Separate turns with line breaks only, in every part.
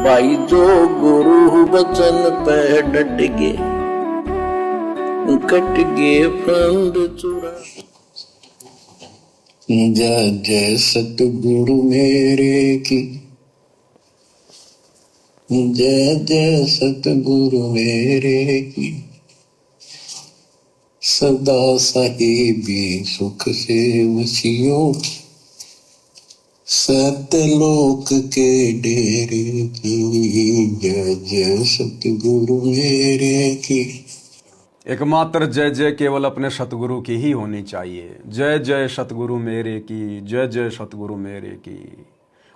भाई जो गुरु वचन पे डट गए, कट गए फंद चुरा।
जय जय सतगुरु मेरे की, जय जय सतगुरु मेरे की। सदा साहिबी सुख से वसियो, सतलोक के डेरे की। जय जय सतगुरु मेरे की।
एकमात्र जय जय केवल अपने सतगुरु की ही होनी चाहिए। जय जय सतगुरु मेरे की, जय जय सतगुरु मेरे की।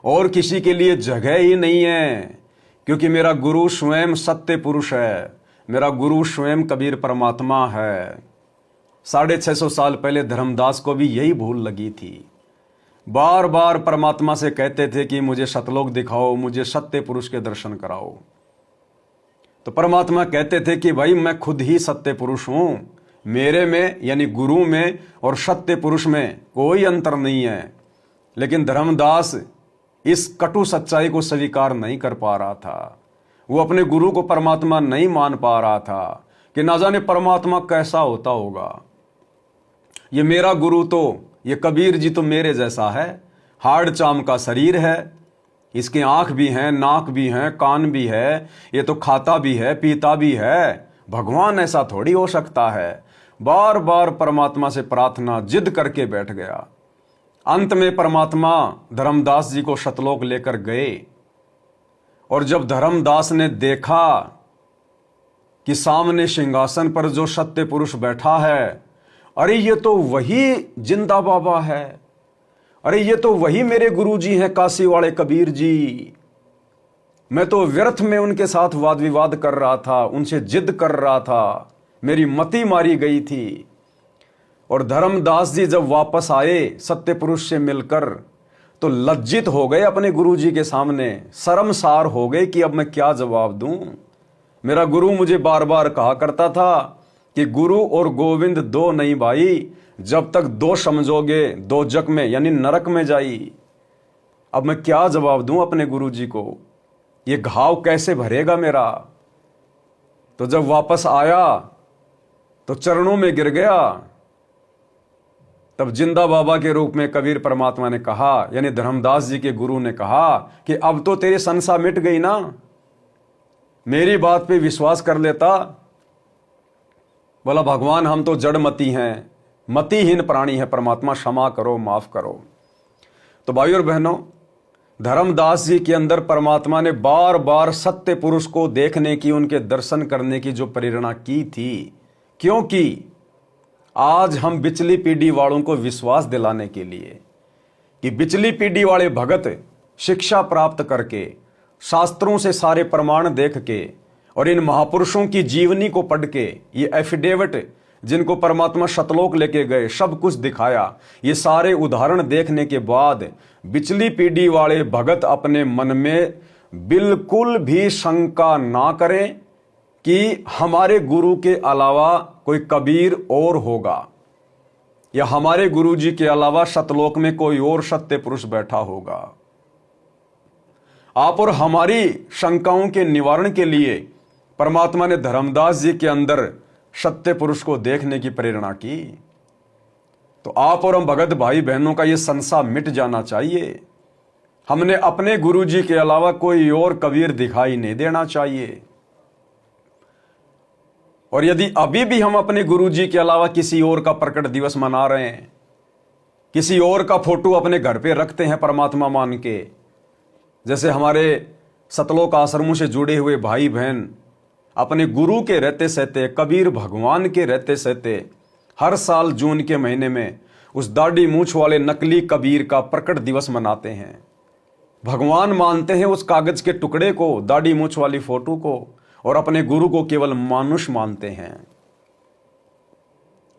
और किसी के लिए जगह ही नहीं है, क्योंकि मेरा गुरु स्वयं सत्य पुरुष है। मेरा गुरु स्वयं कबीर परमात्मा है। 650 साल पहले धर्मदास को भी यही भूल लगी थी। बार बार परमात्मा से कहते थे कि मुझे सतलोक दिखाओ, मुझे सत्य पुरुष के दर्शन कराओ। तो परमात्मा कहते थे कि भाई मैं खुद ही सत्य पुरुष हूं, मेरे में यानी गुरु में और सत्य पुरुष में कोई अंतर नहीं है। लेकिन धर्मदास इस कटु सच्चाई को स्वीकार नहीं कर पा रहा था। वो अपने गुरु को परमात्मा नहीं मान पा रहा था कि ना जाने परमात्मा कैसा होता होगा। ये मेरा गुरु तो, ये कबीर जी तो मेरे जैसा है, हाड़ चाम का शरीर है, इसके आंख भी हैं, नाक भी हैं, कान भी है, ये तो खाता भी है, पीता भी है। भगवान ऐसा थोड़ी हो सकता है। बार बार परमात्मा से प्रार्थना जिद करके बैठ गया। अंत में परमात्मा धर्मदास जी को सतलोक लेकर गए। और जब धर्मदास ने देखा कि सामने सिंहासन पर जो सत्य पुरुष बैठा है, अरे ये तो वही जिंदा बाबा है, अरे ये तो वही मेरे गुरुजी हैं काशी वाले कबीर जी। मैं तो व्यर्थ में उनके साथ वाद विवाद कर रहा था, उनसे जिद कर रहा था, मेरी मति मारी गई थी। और धर्मदास जी जब वापस आए सत्य पुरुष से मिलकर, तो लज्जित हो गए अपने गुरुजी के सामने, शर्मसार हो गए कि अब मैं क्या जवाब दूं। मेरा गुरु मुझे बार बार कहा करता था कि गुरु और गोविंद दो नहीं भाई, जब तक दो समझोगे दो जग में यानी नरक में जाई। अब मैं क्या जवाब दूं अपने गुरुजी को, ये घाव कैसे भरेगा मेरा। तो जब वापस आया तो चरणों में गिर गया। तब जिंदा बाबा के रूप में कबीर परमात्मा ने कहा, यानी धर्मदास जी के गुरु ने कहा कि अब तो तेरी संसा मिट गई ना, मेरी बात पे विश्वास कर लेता। बोला भगवान हम तो जड़मती हैं, मतिहीन प्राणी है, परमात्मा क्षमा करो, माफ करो। तो भाइयों और बहनों, धर्मदास जी के अंदर परमात्मा ने बार बार सत्य पुरुष को देखने की, उनके दर्शन करने की जो प्रेरणा की थी, क्योंकि आज हम बिचली पीढ़ी वालों को विश्वास दिलाने के लिए कि बिचली पीढ़ी वाले भगत शिक्षा प्राप्त करके, शास्त्रों से सारे प्रमाण देख के और इन महापुरुषों की जीवनी को पढ़ के, ये एफिडेविट जिनको परमात्मा सतलोक लेके गए, सब कुछ दिखाया, ये सारे उदाहरण देखने के बाद बिचली पीढ़ी वाले भगत अपने मन में बिल्कुल भी शंका ना करें कि हमारे गुरु के अलावा कोई कबीर और होगा, या हमारे गुरु जी के अलावा सतलोक में कोई और सत्य पुरुष बैठा होगा। आप और हमारी शंकाओं के निवारण के लिए परमात्मा ने धर्मदास जी के अंदर सत्य पुरुष को देखने की प्रेरणा की। तो आप और हम भगत भाई बहनों का यह संशय मिट जाना चाहिए। हमने अपने गुरु जी के अलावा कोई और कबीर दिखाई नहीं देना चाहिए। और यदि अभी भी हम अपने गुरु जी के अलावा किसी और का प्रकट दिवस मना रहे हैं, किसी और का फोटो अपने घर पे रखते हैं परमात्मा मान के, जैसे हमारे सतलोक आश्रमों से जुड़े हुए भाई बहन अपने गुरु के रहते सहते, कबीर भगवान के रहते सहते हर साल जून के महीने में उस दाढ़ी मूछ वाले नकली कबीर का प्रकट दिवस मनाते हैं। भगवान मानते हैं उस कागज के टुकड़े को, दाढ़ी मूछ वाली फोटो को, और अपने गुरु को केवल मानुष मानते हैं।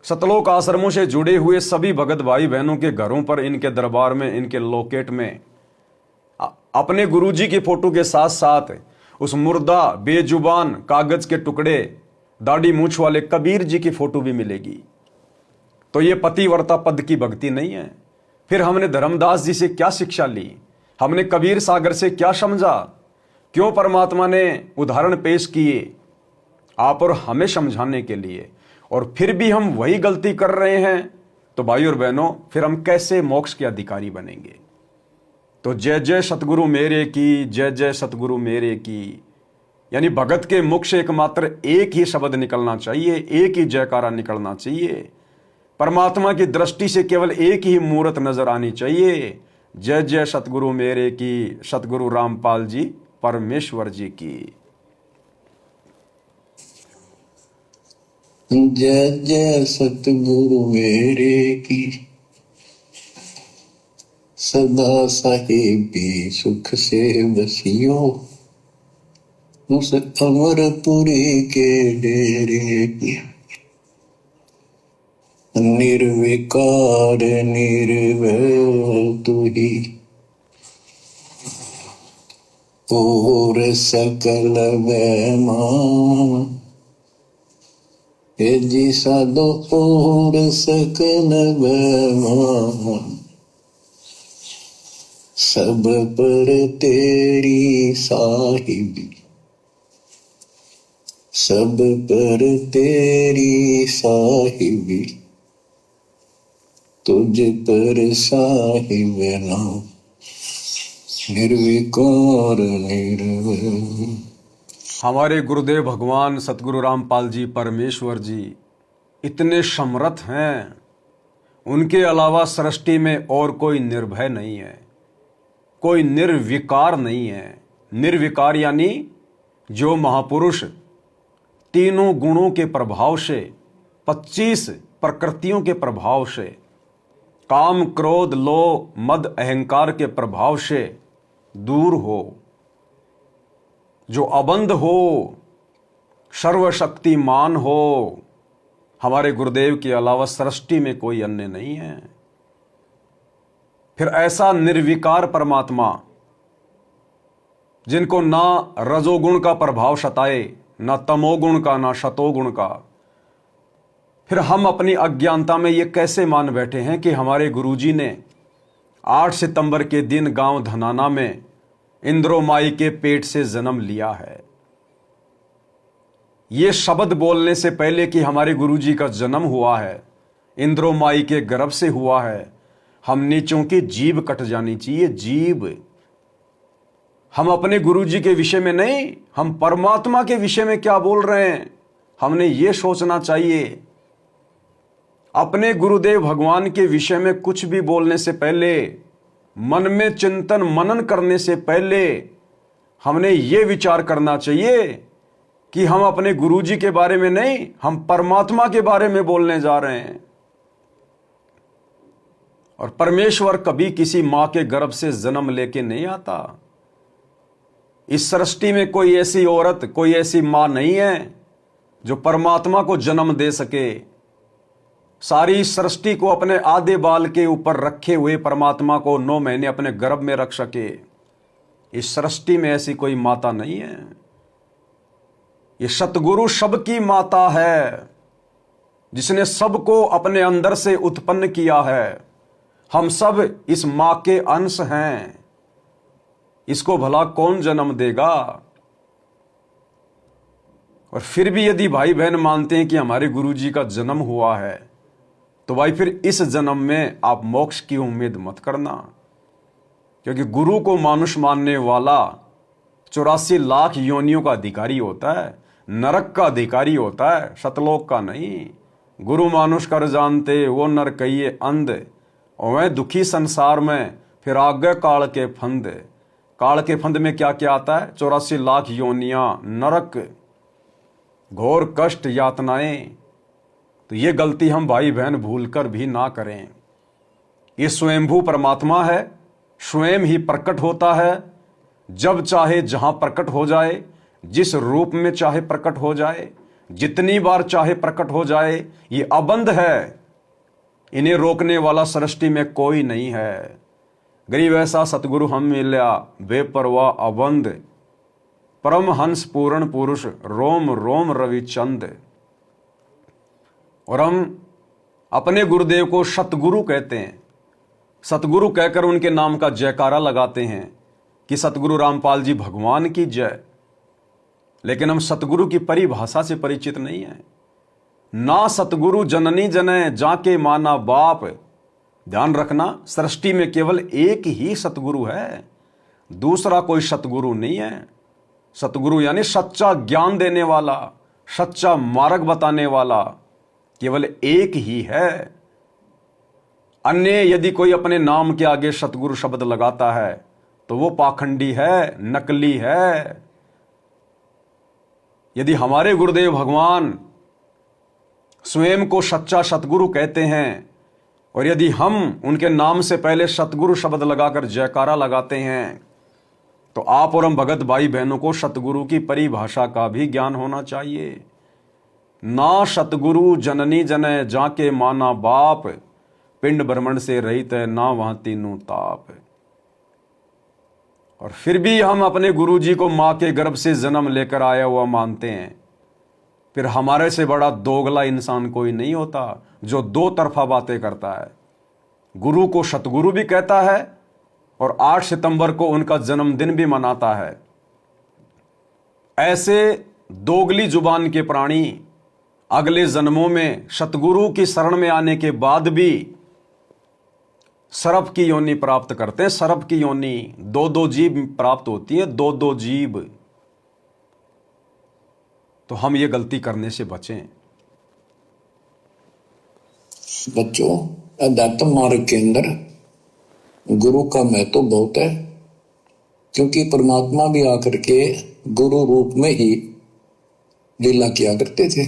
सतलोक आश्रमों से जुड़े हुए सभी भगत भाई बहनों के घरों पर, इनके दरबार में, इनके लोकेट में अपने गुरुजी की फोटो के साथ साथ उस मुर्दा बेजुबान कागज के टुकड़े दाढ़ी मूछ वाले कबीर जी की फोटो भी मिलेगी। तो ये पतिव्रता पद की भक्ति नहीं है। फिर हमने धर्मदास जी से क्या शिक्षा ली, हमने कबीर सागर से क्या समझा क्यों परमात्मा ने उदाहरण पेश किए आप और हमें समझाने के लिए, और फिर भी हम वही गलती कर रहे हैं, तो भाई और बहनों फिर हम कैसे मोक्ष के अधिकारी बनेंगे। तो जय जय सतगुरु मेरे की, जय जय सतगुरु मेरे की, यानी भगत के मुख से एकमात्र एक ही शब्द निकलना चाहिए, एक ही जयकारा निकलना चाहिए। परमात्मा की दृष्टि से केवल एक ही मूर्त नजर आनी चाहिए, जय जय सतगुरु मेरे की, सतगुरु रामपाल जी परमेश्वर जी की।
जय जय सतगुरु मेरे की, सदा साहिबी सुख से बसियो, उस अमरपुरी के डेरे की। निर्विकार निर्भय तू ही, और सकल वैमा, हे जी साधो और सकल वैमा, सब पर तेरी साहिबी, सब पर तेरी साहिबी, तुझ पर साहिब नाम, निर्विकार निर्भय।
हमारे गुरुदेव भगवान सतगुरु रामपाल जी परमेश्वर जी इतने समर्थ हैं, उनके अलावा सृष्टि में और कोई निर्भय नहीं है, कोई निर्विकार नहीं है। निर्विकार यानी जो महापुरुष तीनों गुणों के प्रभाव से, 25 प्रकृतियों के प्रभाव से, काम क्रोध लोभ मद अहंकार के प्रभाव से दूर हो, जो अबंध हो, सर्वशक्तिमान हो, हमारे गुरुदेव के अलावा सृष्टि में कोई अन्य नहीं है। फिर ऐसा निर्विकार परमात्मा जिनको ना रजोगुण का प्रभाव सताए, ना तमोगुण का, ना शतोगुण का, फिर हम अपनी अज्ञानता में ये कैसे मान बैठे हैं कि हमारे गुरुजी ने 8 सितंबर के दिन गांव धनाना में इंद्रो माई के पेट से जन्म लिया है। ये शब्द बोलने से पहले कि हमारे गुरुजी का जन्म हुआ है, इंद्रो माई के गर्भ से हुआ है, हम नीचों की जीभ कट जानी चाहिए, जीभ। हम अपने गुरुजी के विषय में नहीं, हम परमात्मा के विषय में क्या बोल रहे हैं, हमने ये सोचना चाहिए। अपने गुरुदेव भगवान के विषय में कुछ भी बोलने से पहले, मन में चिंतन मनन करने से पहले, हमने ये विचार करना चाहिए कि हम अपने गुरुजी के बारे में नहीं, हम परमात्मा के बारे में बोलने जा रहे हैं। और परमेश्वर कभी किसी मां के गर्भ से जन्म लेके नहीं आता। इस सृष्टि में कोई ऐसी औरत, कोई ऐसी मां नहीं है जो परमात्मा को जन्म दे सके। सारी सृष्टि को अपने आधे बाल के ऊपर रखे हुए परमात्मा को 9 महीने अपने गर्भ में रख सके। इस सृष्टि में ऐसी कोई माता नहीं है। ये सतगुरु सबकी माता है, जिसने सबको अपने अंदर से उत्पन्न किया है। हम सब इस मां के अंश हैं। इसको भला कौन जन्म देगा। और फिर भी यदि भाई बहन मानते हैं कि हमारे गुरुजी का जन्म हुआ है, तो भाई फिर इस जन्म में आप मोक्ष की उम्मीद मत करना, क्योंकि गुरु को मानुष मानने वाला 84 लाख योनियों का अधिकारी होता है, नरक का अधिकारी होता है, सतलोक का नहीं। गुरु मानुष कर जानते वो नर कहिए अंध, और वह दुखी संसार में फिर आगे काल के फंद। काल के फंद में क्या क्या आता है? 84 लाख योनियां, नरक, घोर कष्ट, यातनाएं। तो ये गलती हम भाई बहन भूलकर भी ना करें। ये स्वयंभू परमात्मा है, स्वयं ही प्रकट होता है, जब चाहे जहां प्रकट हो जाए, जिस रूप में चाहे प्रकट हो जाए, जितनी बार चाहे प्रकट हो जाए। ये अबंध है, इन्हें रोकने वाला सृष्टि में कोई नहीं है। गरीब ऐसा सतगुरु हम मिल्या, बेपरवाह अबंध, परमहंस पूर्ण पुरुष, रोम रोम रविचंद। और हम अपने गुरुदेव को सतगुरु कहते हैं। सतगुरु कहकर उनके नाम का जयकारा लगाते हैं कि सतगुरु रामपाल जी भगवान की जय, लेकिन हम सतगुरु की परिभाषा से परिचित नहीं है। ना सतगुरु जननी जने जाके माना बाप। ध्यान रखना, सृष्टि में केवल एक ही सतगुरु है, दूसरा कोई सतगुरु नहीं है। सतगुरु यानी सच्चा ज्ञान देने वाला, सच्चा मार्ग बताने वाला केवल एक ही है। अन्य यदि कोई अपने नाम के आगे सतगुरु शब्द लगाता है तो वो पाखंडी है, नकली है। यदि हमारे गुरुदेव भगवान स्वयं को सच्चा सतगुरु कहते हैं और यदि हम उनके नाम से पहले सतगुरु शब्द लगाकर जयकारा लगाते हैं, तो आप और हम भगत भाई बहनों को सतगुरु की परिभाषा का भी ज्ञान होना चाहिए। ना सतगुरु जननी जने जाके माना बाप, पिंड ब्रह्मंड से रहित है ना वहां तीनों ताप। और फिर भी हम अपने गुरु जी को मां के गर्भ से जन्म लेकर आया हुआ मानते हैं। फिर हमारे से बड़ा दोगला इंसान कोई नहीं होता जो दो तरफा बातें करता है। गुरु को सतगुरु भी कहता है और 8 सितंबर को उनका जन्मदिन भी मनाता है। ऐसे दोगली जुबान के प्राणी अगले जन्मों में सतगुरु की शरण में आने के बाद भी सर्प की योनि प्राप्त करते हैं। सर्प की योनि, दो जीभ प्राप्त होती है, दो जीभ। तो हम ये गलती करने से बचें।
बच्चों, अध्यात्म मार्ग के अंदर गुरु का महत्व बहुत है, क्योंकि परमात्मा भी आकर के गुरु रूप में ही लीला किया करते थे।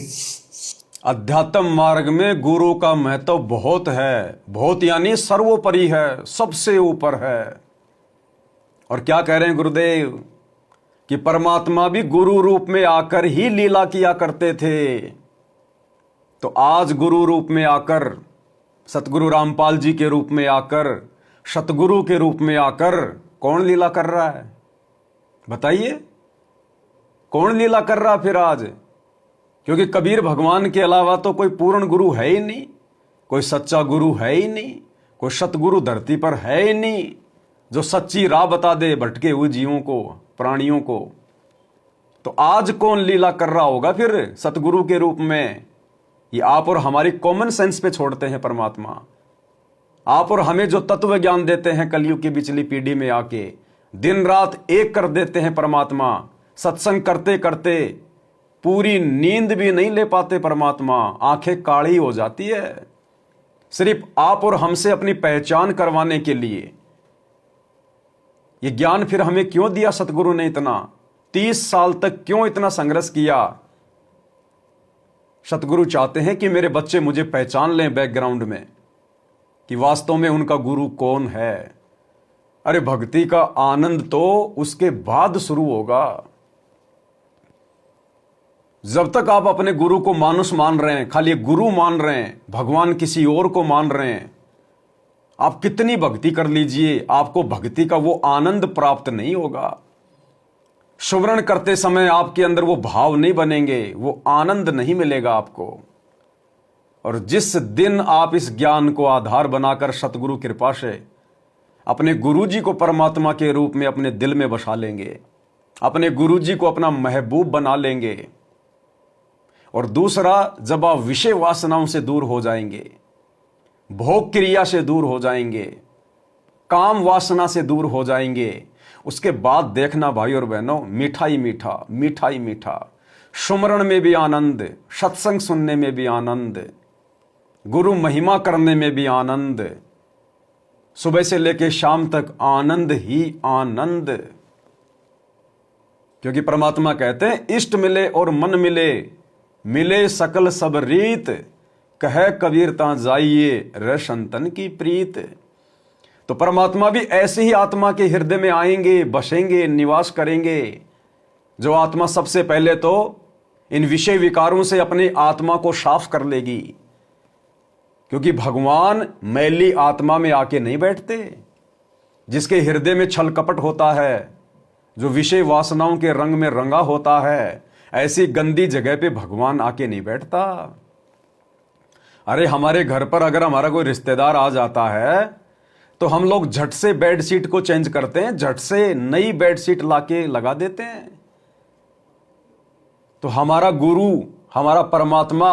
अध्यात्म मार्ग में गुरु का महत्व बहुत है, बहुत यानी सर्वोपरि है, सबसे ऊपर है। और क्या कह रहे हैं गुरुदेव कि परमात्मा भी गुरु रूप में आकर ही लीला किया करते थे। तो आज गुरु रूप में आकर, सतगुरु रामपाल जी के रूप में आकर, सतगुरु के रूप में आकर कौन लीला कर रहा है? बताइए, कौन लीला कर रहा फिर आज? क्योंकि कबीर भगवान के अलावा तो कोई पूर्ण गुरु है ही नहीं, कोई सच्चा गुरु है ही नहीं, कोई सतगुरु धरती पर है ही नहीं जो सच्ची राह बता दे भटके हुए जीवों को, प्राणियों को। तो आज कौन लीला कर रहा होगा फिर सतगुरु के रूप में? ये आप और हमारी कॉमन सेंस पे छोड़ते हैं परमात्मा। आप और हमें जो तत्व ज्ञान देते हैं कलयुग की बिचली पीढ़ी में आके, दिन रात एक कर देते हैं परमात्मा। सत्संग करते करते पूरी नींद भी नहीं ले पाते परमात्मा, आंखें काली हो जाती है। सिर्फ आप और हमसे अपनी पहचान करवाने के लिए ये ज्ञान फिर हमें क्यों दिया सतगुरु ने? इतना 30 साल तक क्यों इतना संघर्ष किया? सतगुरु चाहते हैं कि मेरे बच्चे मुझे पहचान लें बैकग्राउंड में कि वास्तव में उनका गुरु कौन है। अरे भक्ति का आनंद तो उसके बाद शुरू होगा। जब तक आप अपने गुरु को मानुष मान रहे हैं, खाली गुरु मान रहे हैं, भगवान किसी और को मान रहे हैं, आप कितनी भक्ति कर लीजिए, आपको भक्ति का वो आनंद प्राप्त नहीं होगा। सुमरण करते समय आपके अंदर वो भाव नहीं बनेंगे, वो आनंद नहीं मिलेगा आपको। और जिस दिन आप इस ज्ञान को आधार बनाकर सतगुरु कृपा से अपने गुरु जी को परमात्मा के रूप में अपने दिल में बसा लेंगे, अपने गुरु जी को अपना महबूब बना लेंगे, और दूसरा जब आप विषय वासनाओं से दूर हो जाएंगे, भोग क्रिया से दूर हो जाएंगे, काम वासना से दूर हो जाएंगे, उसके बाद देखना भाई और बहनों, मीठा ही मीठा, मीठा ही मीठा, सुमरण में भी आनंद, सत्संग सुनने में भी आनंद, गुरु महिमा करने में भी आनंद, सुबह से लेकर शाम तक आनंद ही आनंद। क्योंकि परमात्मा कहते हैं इष्ट मिले और मन मिले, मिले सकल सब रीत, कहे कबीर ता जाइए रे संतन की प्रीत। तो परमात्मा भी ऐसे ही आत्मा के हृदय में आएंगे, बसेंगे, निवास करेंगे, जो आत्मा सबसे पहले तो इन विषय विकारों से अपनी आत्मा को साफ कर लेगी। क्योंकि भगवान मैली आत्मा में आके नहीं बैठते। जिसके हृदय में छल कपट होता है, जो विषय वासनाओं के रंग में रंगा होता है, ऐसी गंदी जगह पे भगवान आके नहीं बैठता। अरे हमारे घर पर अगर हमारा कोई रिश्तेदार आ जाता है तो हम लोग झट से बेडशीट को चेंज करते हैं, झट से नई बेडशीट लाके लगा देते हैं। तो हमारा गुरु, हमारा परमात्मा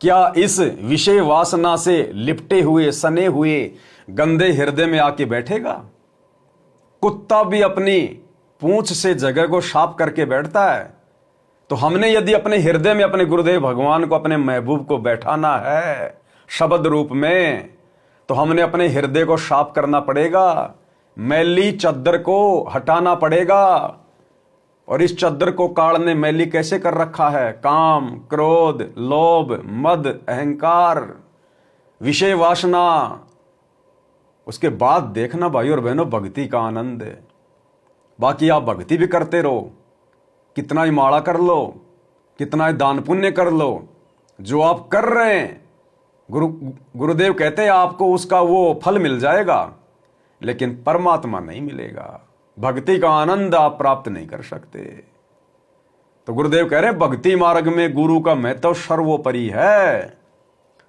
क्या इस विषय वासना से लिपटे हुए, सने हुए गंदे हृदय में आके बैठेगा? कुत्ता भी अपनी पूंछ से जगह को साफ करके बैठता है। तो हमने यदि अपने हृदय में अपने गुरुदेव भगवान को, अपने महबूब को बैठाना है शब्द रूप में, तो हमने अपने हृदय को साफ करना पड़ेगा, मैली चद्दर को हटाना पड़ेगा। और इस चद्दर को काल ने मैली कैसे कर रखा है? काम, क्रोध, लोभ, मद, अहंकार, विषय वासना। उसके बाद देखना भाई और बहनों, भक्ति का आनंद है। बाकी आप भक्ति भी करते रहो, कितना ही माला कर लो, कितना ही दान पुण्य कर लो, जो आप कर रहे हैं गुरुदेव कहते हैं आपको उसका वो फल मिल जाएगा, लेकिन परमात्मा नहीं मिलेगा। भक्ति का आनंद आप प्राप्त नहीं कर सकते। तो गुरुदेव कह रहे हैं भक्ति मार्ग में गुरु का महत्व सर्वोपरि है।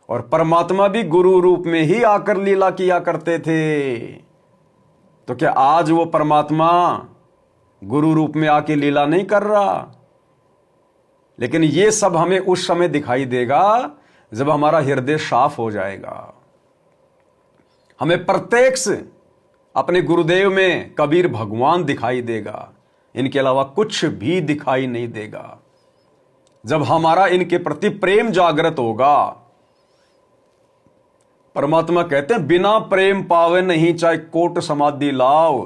और परमात्मा भी गुरु रूप में ही आकर लीला किया करते थे। तो क्या आज वो परमात्मा गुरु रूप में आके लीला नहीं कर रहा? लेकिन ये सब हमें उस समय दिखाई देगा जब हमारा हृदय साफ हो जाएगा। हमें प्रत्यक्ष अपने गुरुदेव में कबीर भगवान दिखाई देगा, इनके अलावा कुछ भी दिखाई नहीं देगा। जब हमारा इनके प्रति प्रेम जागृत होगा, परमात्मा कहते हैं बिना प्रेम पावे नहीं, चाहे कोट समाधि लाओ।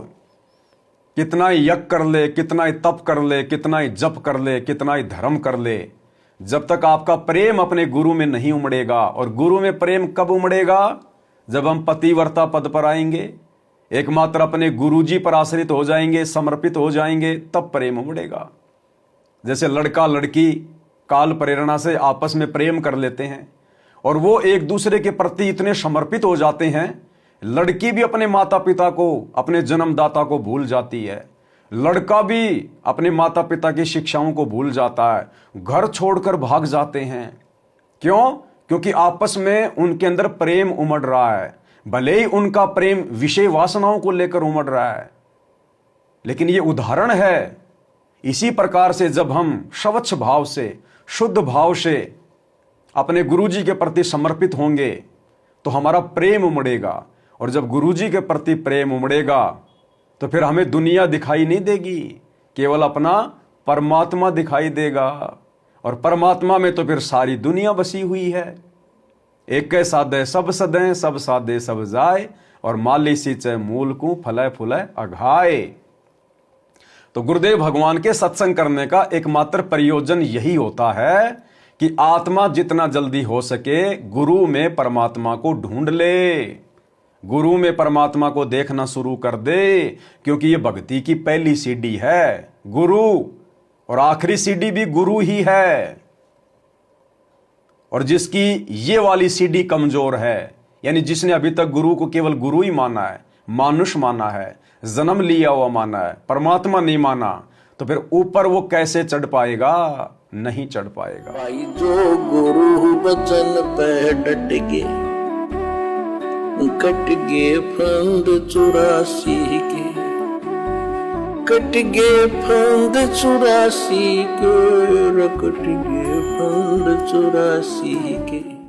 कितना ही यज्ञ कर ले, कितना ही तप कर ले, कितना ही जप कर ले, कितना ही धर्म कर ले, जब तक आपका प्रेम अपने गुरु में नहीं उमड़ेगा। और गुरु में प्रेम कब उमड़ेगा? जब हम पतिव्रता पद पर आएंगे, एकमात्र अपने गुरुजी पर आश्रित हो जाएंगे, समर्पित हो जाएंगे, तब प्रेम उमड़ेगा। जैसे लड़का लड़की काल प्रेरणा से आपस में प्रेम कर लेते हैं और वो एक दूसरे के प्रति इतने समर्पित हो जाते हैं, लड़की भी अपने माता पिता को, अपने जन्मदाता को भूल जाती है, लड़का भी अपने माता पिता की शिक्षाओं को भूल जाता है, घर छोड़कर भाग जाते हैं। क्यों? क्योंकि आपस में उनके अंदर प्रेम उमड़ रहा है। भले ही उनका प्रेम विषय वासनाओं को लेकर उमड़ रहा है, लेकिन ये उदाहरण है। इसी प्रकार से जब हम स्वच्छ भाव से, शुद्ध भाव से अपने गुरुजी के प्रति समर्पित होंगे तो हमारा प्रेम उमड़ेगा। और जब गुरुजी के प्रति प्रेम उमड़ेगा तो फिर हमें दुनिया दिखाई नहीं देगी, केवल अपना परमात्मा दिखाई देगा। और परमात्मा में तो फिर सारी दुनिया बसी हुई है। एक साधे सब सदें, सब साधे सब जाए, और माली सींचे मूल को फलय फुलय अघाए। तो गुरुदेव भगवान के सत्संग करने का एकमात्र प्रयोजन यही होता है कि आत्मा जितना जल्दी हो सके गुरु में परमात्मा को ढूंढ ले, गुरु में परमात्मा को देखना शुरू कर दे। क्योंकि ये भक्ति की पहली सीढ़ी है गुरु, और आखिरी सीढ़ी भी गुरु ही है। और जिसकी ये वाली सीढ़ी कमजोर है, यानी जिसने अभी तक गुरु को केवल गुरु ही माना है, मानुष माना है, जन्म लिया हुआ माना है, परमात्मा नहीं माना, तो फिर ऊपर वो कैसे चढ़ पाएगा? नहीं चढ़ पाएगा।
भाई जो गुरु बचन पे डट गे, कट गे फंद 84 के, कट गे फंद 84 के, कट गे फंद 84 के।